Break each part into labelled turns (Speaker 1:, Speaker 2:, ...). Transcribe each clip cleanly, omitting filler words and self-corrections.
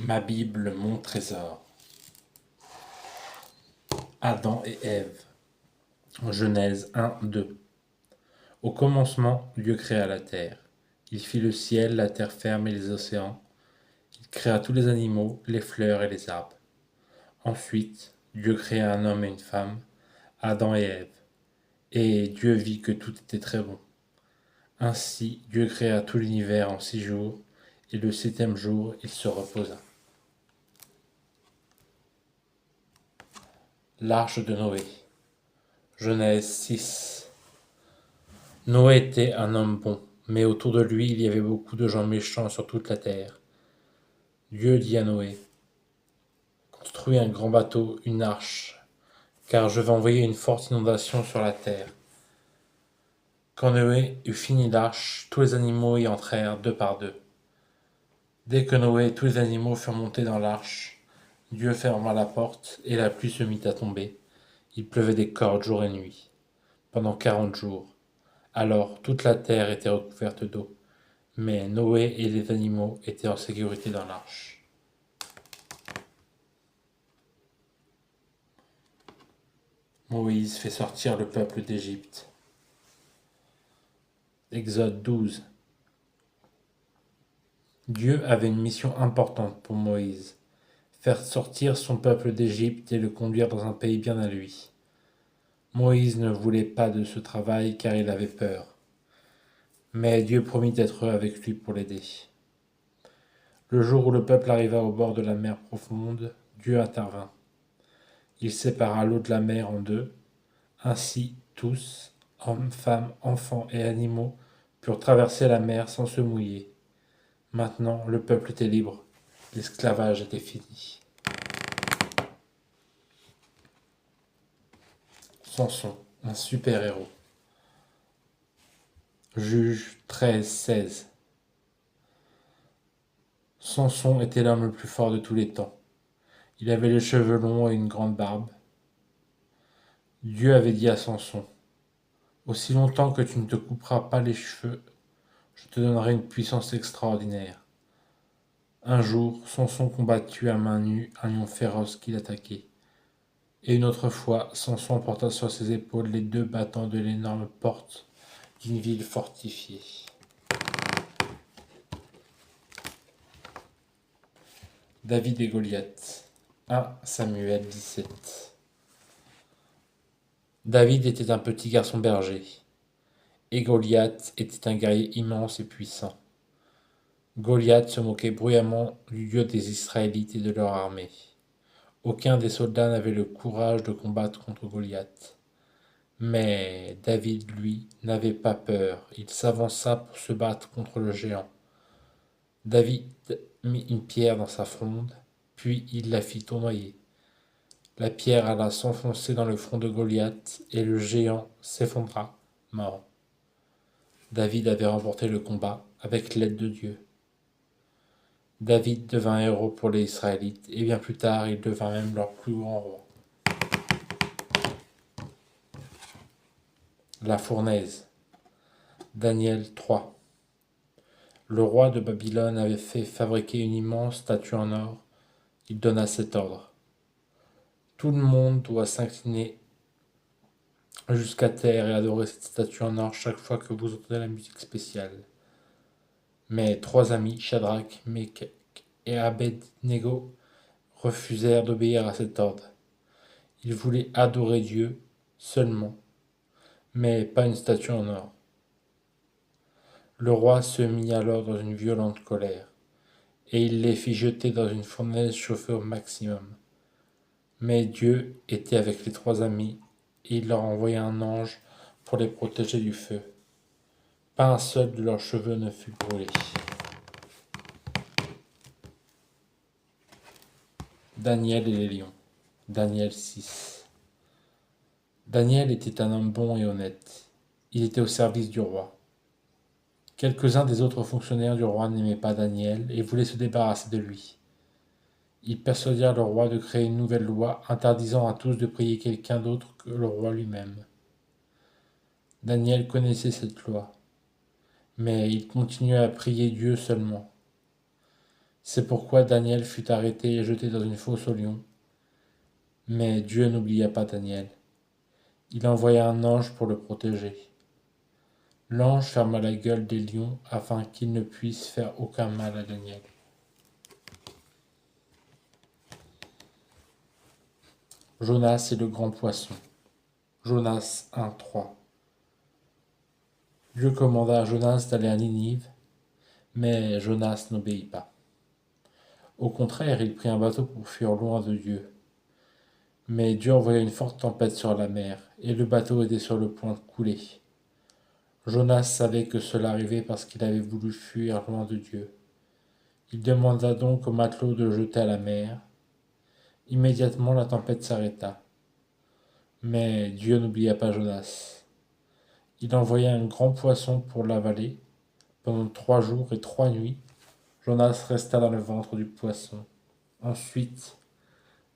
Speaker 1: Ma Bible, mon trésor. Adam et Ève. Genèse 1-2. Au commencement, Dieu créa la terre. Il fit le ciel, la terre ferme et les océans. Il créa tous les animaux, les fleurs et les arbres. Ensuite, Dieu créa un homme et une femme, Adam et Ève. Et Dieu vit que tout était très bon. Ainsi, Dieu créa tout l'univers en 6 jours, et le 7e jour, il se reposa. L'arche de Noé. Genèse 6. Noé était un homme bon, mais autour de lui il y avait beaucoup de gens méchants sur toute la terre. Dieu dit à Noé, construis un grand bateau, une arche, car je vais envoyer une forte inondation sur la terre. Quand Noé eut fini l'arche, tous les animaux y entrèrent 2 par 2. Dès que Noé et tous les animaux furent montés dans l'arche, Dieu ferma la porte et la pluie se mit à tomber. Il pleuvait des cordes jour et nuit, pendant 40 jours. Alors toute la terre était recouverte d'eau. Mais Noé et les animaux étaient en sécurité dans l'arche. Moïse fait sortir le peuple d'Égypte. Exode 12. Dieu avait une mission importante pour Moïse, faire sortir son peuple d'Égypte et le conduire dans un pays bien à lui. Moïse ne voulait pas de ce travail car il avait peur. Mais Dieu promit d'être avec lui pour l'aider. Le jour où le peuple arriva au bord de la mer profonde, Dieu intervint. Il sépara l'eau de la mer en 2. Ainsi, tous, hommes, femmes, enfants et animaux, purent traverser la mer sans se mouiller. Maintenant, le peuple était libre. L'esclavage était fini. Samson, un super-héros. Juge 13-16. Samson était l'homme le plus fort de tous les temps. Il avait les cheveux longs et une grande barbe. Dieu avait dit à Samson, « Aussi longtemps que tu ne te couperas pas les cheveux, je te donnerai une puissance extraordinaire. » Un jour, Samson combattit à main nue un lion féroce qui l'attaquait. Et une autre fois, Samson porta sur ses épaules les 2 battants de l'énorme porte d'une ville fortifiée. David et Goliath. 1 Samuel 17. David était un petit garçon berger, et Goliath était un guerrier immense et puissant. Goliath se moquait bruyamment du Dieu des Israélites et de leur armée. Aucun des soldats n'avait le courage de combattre contre Goliath. Mais David, lui, n'avait pas peur. Il s'avança pour se battre contre le géant. David mit une pierre dans sa fronde, puis il la fit tournoyer. La pierre alla s'enfoncer dans le front de Goliath, et le géant s'effondra, mort. David avait remporté le combat avec l'aide de Dieu. David devint héros pour les Israélites, et bien plus tard, il devint même leur plus grand roi. La fournaise. Daniel 3. Le roi de Babylone avait fait fabriquer une immense statue en or. Il donna cet ordre. Tout le monde doit s'incliner jusqu'à terre et adorer cette statue en or chaque fois que vous entendez la musique spéciale. Mes 3 amis, Shadrach, Meshach et Abed-Nego, refusèrent d'obéir à cet ordre. Ils voulaient adorer Dieu seulement, mais pas une statue en or. Le roi se mit alors dans une violente colère, et il les fit jeter dans une fournaise chauffée au maximum. Mais Dieu était avec les 3 amis, et il leur envoya un ange pour les protéger du feu. Pas un seul de leurs cheveux ne fut brûlé. Daniel et les lions. Daniel 6. Daniel était un homme bon et honnête. Il était au service du roi. Quelques-uns des autres fonctionnaires du roi n'aimaient pas Daniel et voulaient se débarrasser de lui. Ils persuadèrent le roi de créer une nouvelle loi interdisant à tous de prier quelqu'un d'autre que le roi lui-même. Daniel connaissait cette loi, mais il continuait à prier Dieu seulement. C'est pourquoi Daniel fut arrêté et jeté dans une fosse aux lions. Mais Dieu n'oublia pas Daniel. Il envoya un ange pour le protéger. L'ange ferma la gueule des lions afin qu'ils ne puissent faire aucun mal à Daniel. Jonas et le grand poisson. Jonas 1:3. Dieu commanda à Jonas d'aller à Ninive, mais Jonas n'obéit pas. Au contraire, il prit un bateau pour fuir loin de Dieu. Mais Dieu envoya une forte tempête sur la mer, et le bateau était sur le point de couler. Jonas savait que cela arrivait parce qu'il avait voulu fuir loin de Dieu. Il demanda donc aux matelots de le jeter à la mer. Immédiatement la tempête s'arrêta. Mais Dieu n'oublia pas Jonas. Il envoya un grand poisson pour l'avaler. Pendant 3 jours et 3 nuits, Jonas resta dans le ventre du poisson. Ensuite,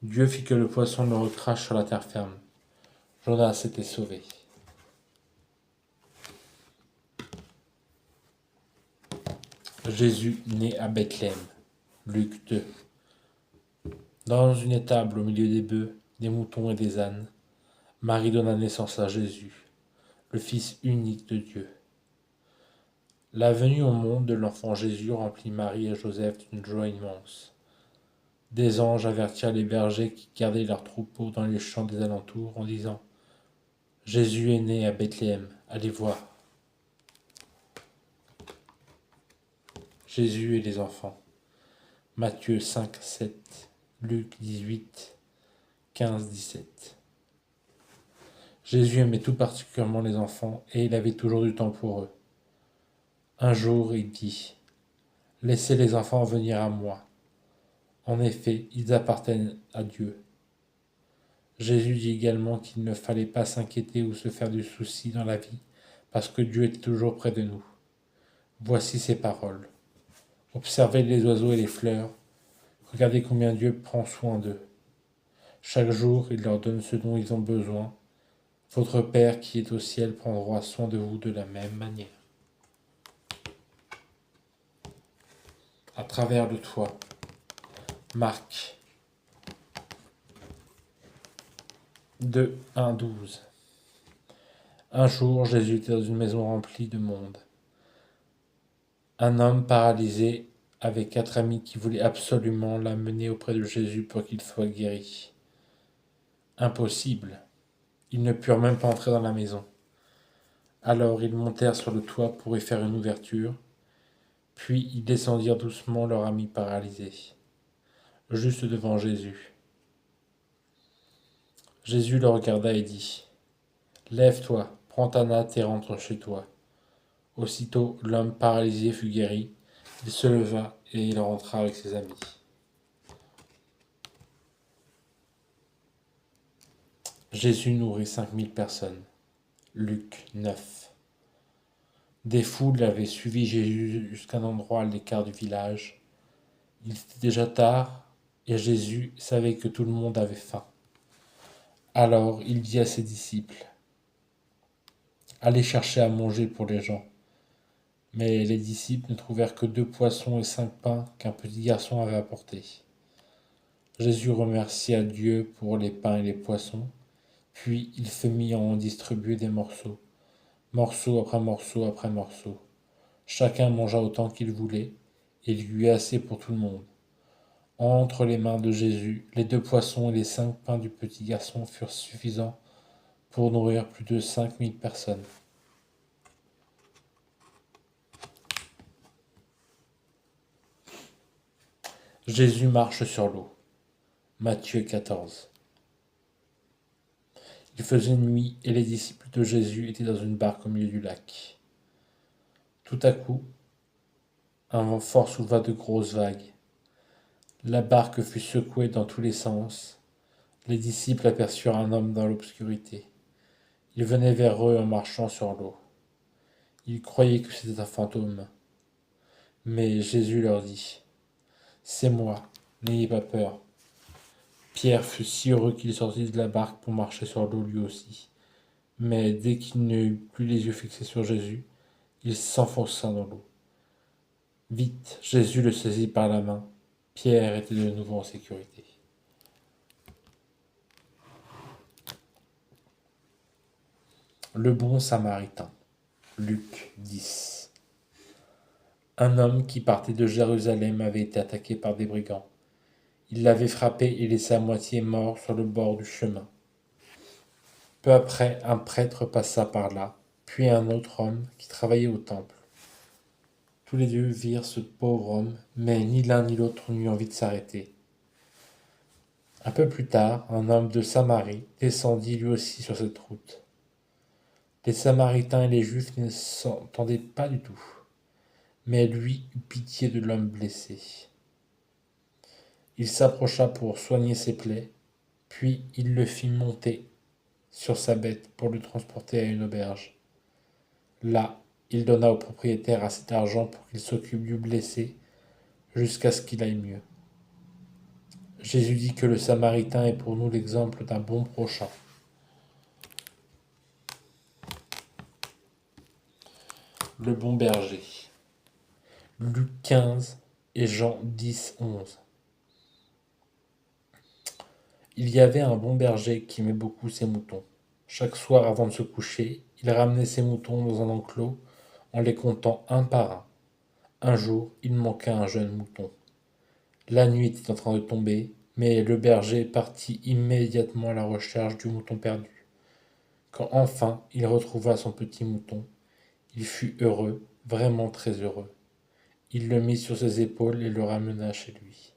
Speaker 1: Dieu fit que le poisson le recrache sur la terre ferme. Jonas était sauvé. Jésus né à Bethléem. Luc 2. Dans une étable au milieu des bœufs, des moutons et des ânes, Marie donna naissance à Jésus, le Fils unique de Dieu. La venue au monde de l'enfant Jésus remplit Marie et Joseph d'une joie immense. Des anges avertirent les bergers qui gardaient leurs troupeaux dans les champs des alentours en disant : Jésus est né à Bethléem, allez voir. Jésus et les enfants. Matthieu 5, 7, Luc 18, 15, 17. Jésus aimait tout particulièrement les enfants et il avait toujours du temps pour eux. Un jour, il dit : Laissez les enfants venir à moi. En effet, ils appartiennent à Dieu. Jésus dit également qu'il ne fallait pas s'inquiéter ou se faire du souci dans la vie, parce que Dieu est toujours près de nous. Voici ses paroles. Observez les oiseaux et les fleurs. Regardez combien Dieu prend soin d'eux. Chaque jour, il leur donne ce dont ils ont besoin. Votre Père qui est au ciel prendra soin de vous de la même manière. À travers le toit. Marc 2, 1, 12. Un jour, Jésus était dans une maison remplie de monde. Un homme paralysé avait 4 amis qui voulaient absolument l'amener auprès de Jésus pour qu'il soit guéri. Impossible. Ils ne purent même pas entrer dans la maison. Alors ils montèrent sur le toit pour y faire une ouverture, puis ils descendirent doucement leur ami paralysé, juste devant Jésus. Jésus le regarda et dit : Lève-toi, prends ta natte et rentre chez toi. Aussitôt l'homme paralysé fut guéri, il se leva et il rentra avec ses amis. Jésus nourrit 5000 personnes. Luc 9. Des foules avaient suivi Jésus jusqu'à un endroit à l'écart du village. Il était déjà tard et Jésus savait que tout le monde avait faim. Alors il dit à ses disciples : Allez chercher à manger pour les gens. Mais les disciples ne trouvèrent que 2 poissons et 5 pains qu'un petit garçon avait apportés. Jésus remercia Dieu pour les pains et les poissons, puis il se mit à en distribuer des morceaux, morceau après morceau après morceau. Chacun mangea autant qu'il voulait, et il y eut assez pour tout le monde. Entre les mains de Jésus, les 2 poissons et les 5 pains du petit garçon furent suffisants pour nourrir plus de 5000 personnes. Jésus marche sur l'eau. Matthieu 14. Il faisait nuit et les disciples de Jésus étaient dans une barque au milieu du lac. Tout à coup, un vent fort souleva de grosses vagues. La barque fut secouée dans tous les sens. Les disciples aperçurent un homme dans l'obscurité. Il venait vers eux en marchant sur l'eau. Ils croyaient que c'était un fantôme. Mais Jésus leur dit : C'est moi, n'ayez pas peur. Pierre fut si heureux qu'il sortit de la barque pour marcher sur l'eau lui aussi. Mais dès qu'il n'eut plus les yeux fixés sur Jésus, il s'enfonça dans l'eau. Vite, Jésus le saisit par la main. Pierre était de nouveau en sécurité. Le bon samaritain. Luc 10. Un homme qui partait de Jérusalem avait été attaqué par des brigands. Ils l'avaient frappé et laissé à moitié mort sur le bord du chemin. Peu après, un prêtre passa par là, puis un autre homme qui travaillait au temple. Tous les deux virent ce pauvre homme, mais ni l'un ni l'autre n'eut envie de s'arrêter. Un peu plus tard, un homme de Samarie descendit lui aussi sur cette route. Les Samaritains et les Juifs ne s'entendaient pas du tout, mais lui eut pitié de l'homme blessé. Il s'approcha pour soigner ses plaies, puis il le fit monter sur sa bête pour le transporter à une auberge. Là, il donna au propriétaire assez d'argent pour qu'il s'occupe du blessé jusqu'à ce qu'il aille mieux. Jésus dit que le Samaritain est pour nous l'exemple d'un bon prochain. Le bon berger. Luc 15 et Jean 10, 11. Il y avait un bon berger qui aimait beaucoup ses moutons. Chaque soir avant de se coucher, il ramenait ses moutons dans un enclos en les comptant un par un. Un jour, il manqua un jeune mouton. La nuit était en train de tomber, mais le berger partit immédiatement à la recherche du mouton perdu. Quand enfin il retrouva son petit mouton, il fut heureux, vraiment très heureux. Il le mit sur ses épaules et le ramena chez lui.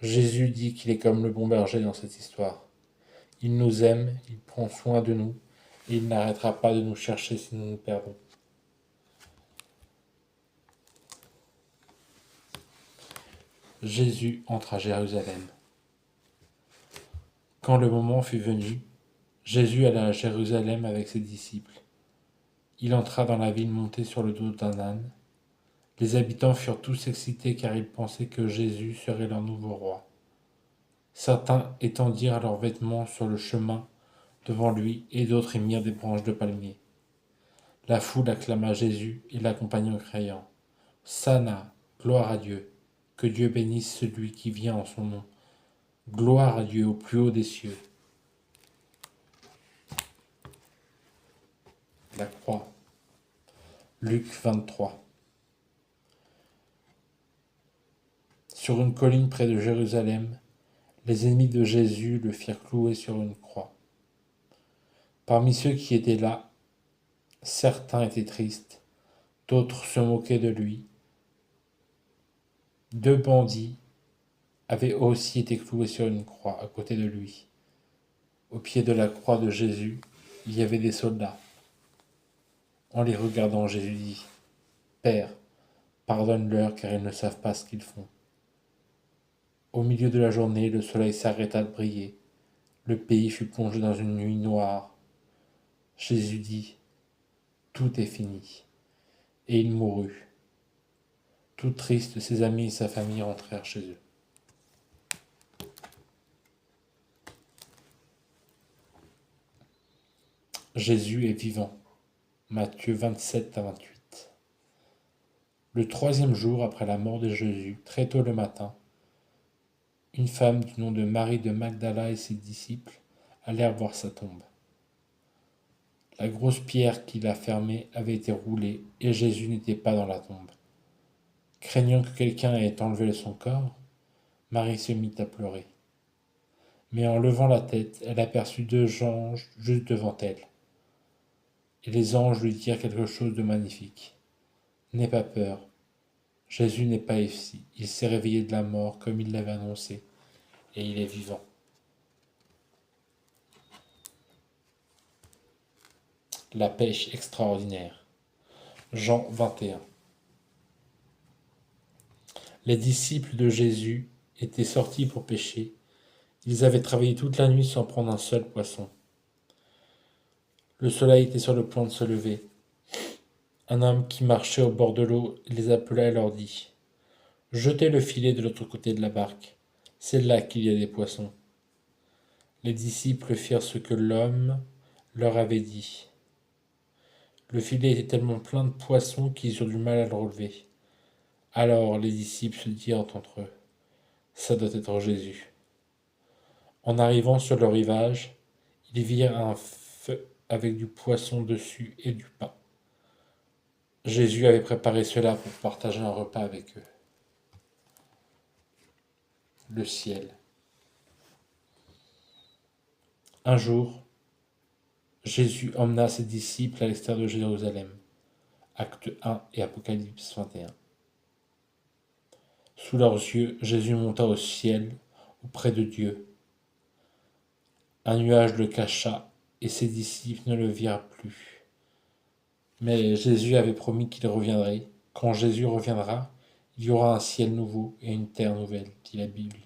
Speaker 1: Jésus dit qu'il est comme le bon berger dans cette histoire. Il nous aime, il prend soin de nous, et il n'arrêtera pas de nous chercher si nous nous perdons. Jésus entre à Jérusalem. Quand le moment fut venu, Jésus alla à Jérusalem avec ses disciples. Il entra dans la ville monté sur le dos d'un âne. Les habitants furent tous excités car ils pensaient que Jésus serait leur nouveau roi. Certains étendirent leurs vêtements sur le chemin devant lui et d'autres y mirent des branches de palmier. La foule acclama Jésus et l'accompagna en criant « Sana, gloire à Dieu, que Dieu bénisse celui qui vient en son nom. Gloire à Dieu au plus haut des cieux. » La croix. Luc 23. Sur une colline près de Jérusalem, les ennemis de Jésus le firent clouer sur une croix. Parmi ceux qui étaient là, certains étaient tristes, d'autres se moquaient de lui. 2 bandits avaient aussi été cloués sur une croix à côté de lui. Au pied de la croix de Jésus, il y avait des soldats. En les regardant, Jésus dit « Père, pardonne-leur car ils ne savent pas ce qu'ils font. » Au milieu de la journée, le soleil s'arrêta de briller. Le pays fut plongé dans une nuit noire. Jésus dit « Tout est fini. » Et il mourut. Tout triste, ses amis et sa famille rentrèrent chez eux. Jésus est vivant. Matthieu 27 à 28. Le 3e jour après la mort de Jésus, très tôt le matin, une femme du nom de Marie de Magdala et ses disciples allèrent voir sa tombe. La grosse pierre qui la fermait avait été roulée et Jésus n'était pas dans la tombe. Craignant que quelqu'un ait enlevé son corps, Marie se mit à pleurer. Mais en levant la tête, elle aperçut 2 anges juste devant elle. Et les anges lui dirent quelque chose de magnifique. « N'aie pas peur, Jésus n'est pas ici, il s'est réveillé de la mort comme il l'avait annoncé, et il est vivant. » La pêche extraordinaire. Jean 21. Les disciples de Jésus étaient sortis pour pêcher. Ils avaient travaillé toute la nuit sans prendre un seul poisson. Le soleil était sur le point de se lever. Un homme qui marchait au bord de l'eau les appela et leur dit « Jetez le filet de l'autre côté de la barque, c'est là qu'il y a des poissons. » Les disciples firent ce que l'homme leur avait dit. Le filet était tellement plein de poissons qu'ils eurent du mal à le relever. Alors les disciples se dirent entre eux, ça doit être Jésus. En arrivant sur le rivage, ils virent un feu avec du poisson dessus et du pain. Jésus avait préparé cela pour partager un repas avec eux. Le ciel. Un jour, Jésus emmena ses disciples à l'extérieur de Jérusalem. Acte 1 et Apocalypse 21. Sous leurs yeux, Jésus monta au ciel, auprès de Dieu. Un nuage le cacha, et ses disciples ne le virent plus. Mais Jésus avait promis qu'il reviendrait. Quand Jésus reviendra, il y aura un ciel nouveau et une terre nouvelle, dit la Bible.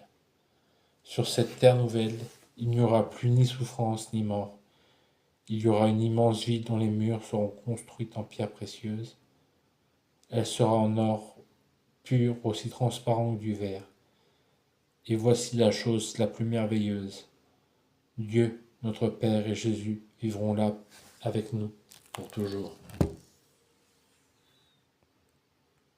Speaker 1: Sur cette terre nouvelle, il n'y aura plus ni souffrance ni mort. Il y aura une immense ville dont les murs seront construits en pierres précieuses. Elle sera en or pur, aussi transparent que du verre. Et voici la chose la plus merveilleuse. Dieu, notre Père et Jésus vivront là avec nous pour toujours.